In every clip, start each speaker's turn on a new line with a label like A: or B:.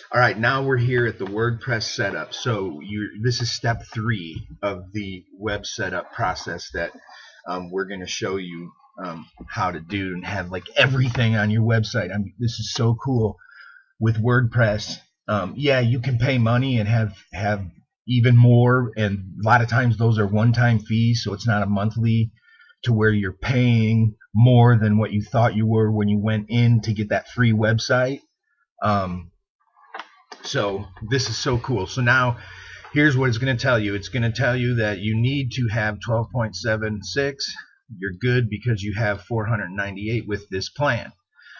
A: All right, now we're here at the WordPress setup. So this is step 3 of the web setup process that we're going to show you how to do and have like everything on your website. I mean, this is so cool with WordPress. Yeah, you can pay money and have even more, and a lot of times those are one-time fees, so it's not a monthly to where you're paying more than what you thought you were when you went in to get that free website. So this is so cool. So now here's what it's going to tell you. It's going to tell you that you need to have 12.76. You're good because you have 498 with this plan.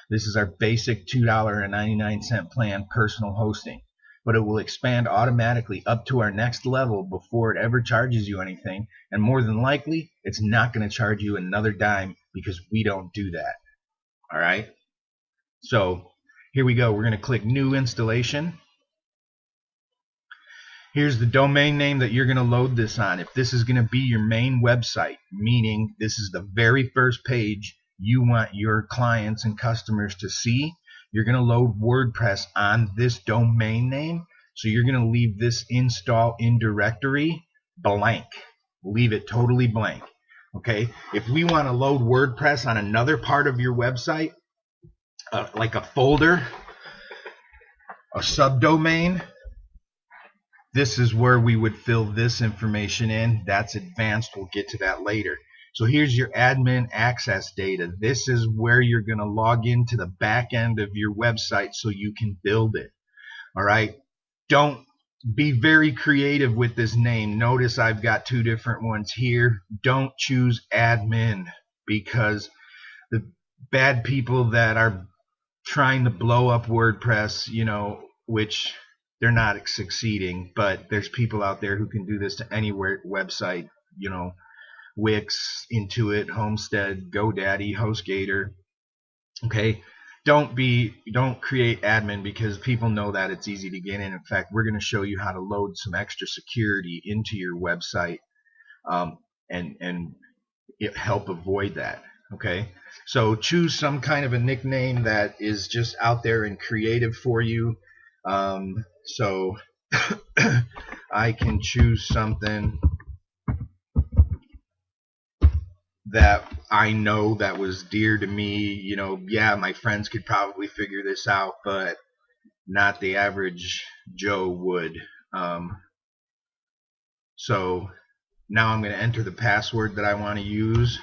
A: This is our basic $2.99 plan, personal hosting. But it will expand automatically up to our next level before it ever charges you anything. And more than likely, it's not going to charge you another dime because we don't do that. All right? So here we go. We're going to click New Installation. Here's the domain name that you're going to load this on. If this is going to be your main website, meaning this is the very first page you want your clients and customers to see, you're going to load WordPress on this domain name. So you're going to leave this install in directory blank. Leave it totally blank. Okay? If we want to load WordPress on another part of your website, like a folder, a subdomain, this is where we would fill this information in. That's advanced. We'll get to that later. So here's your admin access data. This is where you're going to log into the back end of your website so you can build it. All right. Don't be very creative with this name. Notice I've got two different ones here. Don't choose admin because the bad people that are trying to blow up WordPress, which they're not succeeding, but there's people out there who can do this to any website, Wix, Intuit, Homestead, GoDaddy, HostGator. Okay, don't create admin because people know that it's easy to get in. In fact, we're going to show you how to load some extra security into your website and help avoid that. Okay, so choose some kind of a nickname that is just out there and creative for you. So I can choose something that I know that was dear to me. Yeah, my friends could probably figure this out, but not the average Joe would. So now I'm going to enter the password that I want to use.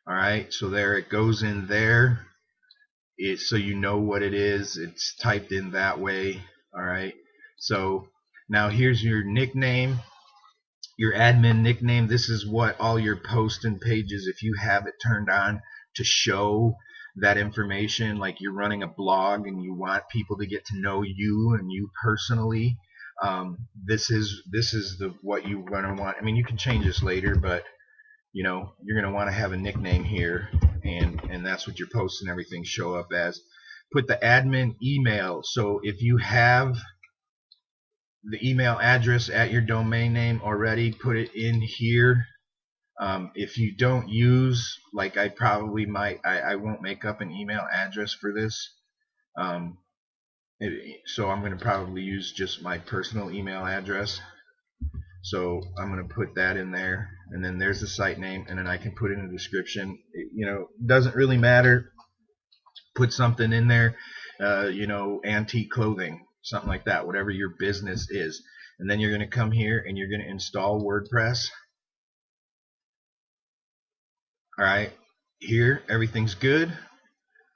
A: All right, so there it goes in there. So you know what it is. It's typed in that way. All right, so now here's your nickname, your admin nickname. This is what all your posts and pages, if you have it turned on to show that information, like you're running a blog and you want people to get to know you and you personally, this is what you're going to want. I mean, you can change this later, but you're going to want to have a nickname here, and that's what your posts and everything show up as. Put the admin email. So if you have the email address at your domain name already, put it in here. If you don't use, like I probably might, I won't make up an email address for this. So I'm going to probably use just my personal email address. So I'm going to put that in there, and then there's the site name, and then I can put in a description. Doesn't really matter. Put something in there, antique clothing, something like that, whatever your business is. And then you're going to come here and you're going to install WordPress. All right, here everything's good.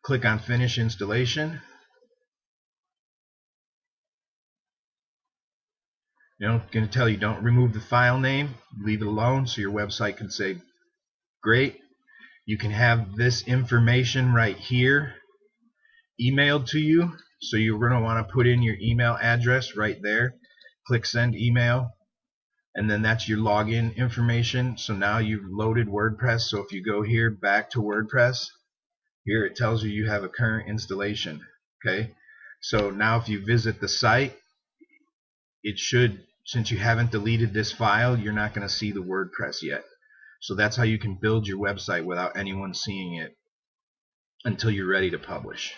A: Click on Finish Installation. Going to tell you don't remove the file name, leave it alone so your website can say great. You can have this information right here emailed to you, so you're going to want to put in your email address right there. Click Send Email, and then that's your login information. So now you've loaded WordPress. So if you go here back to WordPress, here it tells you have a current installation. Okay, so now if you visit the site, it should, since you haven't deleted this file, you're not going to see the WordPress yet. So that's how you can build your website without anyone seeing it. until you're ready to publish.